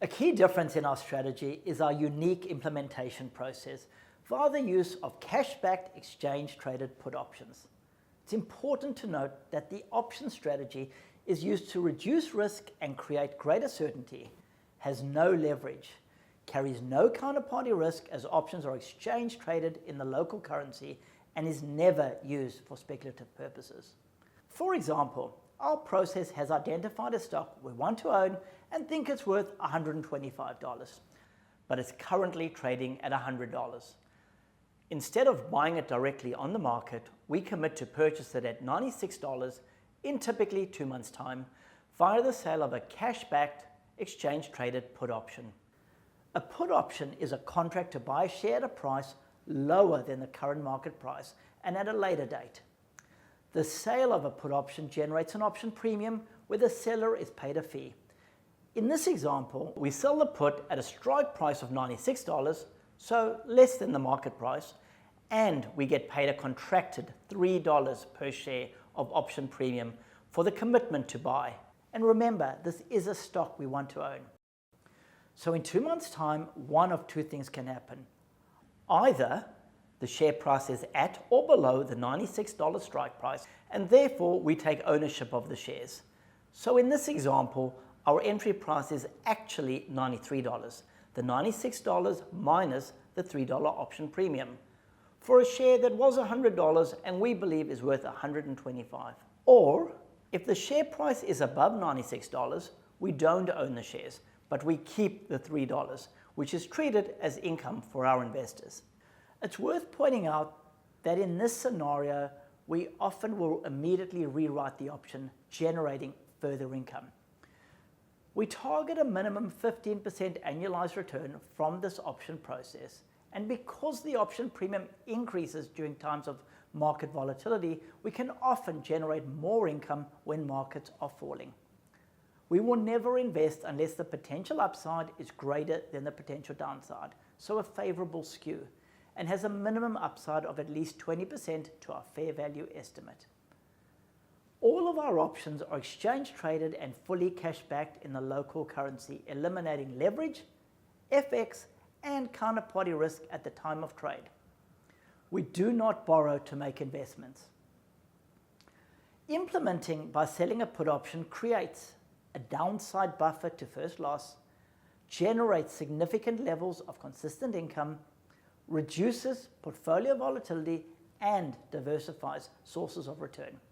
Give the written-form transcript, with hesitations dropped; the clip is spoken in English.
A key difference in our strategy is our unique implementation process via the use of cash-backed exchange-traded put options. It's important to note that the option strategy is used to reduce risk and create greater certainty, has no leverage, carries no counterparty risk as options are exchange-traded in the local currency, and is never used for speculative purposes. For example, our process has identified a stock we want to own and think it's worth $125, but it's currently trading at $100. Instead of buying it directly on the market, we commit to purchase it at $96 in typically 2 months' time via the sale of a cash-backed exchange-traded put option. A put option is a contract to buy a share at a price lower than the current market price and at a later date. The sale of a put option generates an option premium where the seller is paid a fee. In this example, we sell the put at a strike price of $96, so less than the market price, and we get paid a contracted $3 per share of option premium for the commitment to buy. And remember, this is a stock we want to own. So in 2 months' time, one of two things can happen. Either the share price is at or below the $96 strike price, and therefore we take ownership of the shares. So in this example, our entry price is actually $93, the $96 minus the $3 option premium, for a share that was $100 and we believe is worth $125. Or, if the share price is above $96, we don't own the shares, but we keep the $3, which is treated as income for our investors. It's worth pointing out that in this scenario, we often will immediately rewrite the option, generating further income. We target a minimum 15% annualized return from this option process, and because the option premium increases during times of market volatility, we can often generate more income when markets are falling. We will never invest unless the potential upside is greater than the potential downside, so a favorable skew, and has a minimum upside of at least 20% to our fair value estimate. All of our options are exchange traded and fully cash backed in the local currency, eliminating leverage, FX, and counterparty risk at the time of trade. We do not borrow to make investments. Implementing by selling a put option creates a downside buffer to first loss, generates significant levels of consistent income, reduces portfolio volatility, and diversifies sources of return.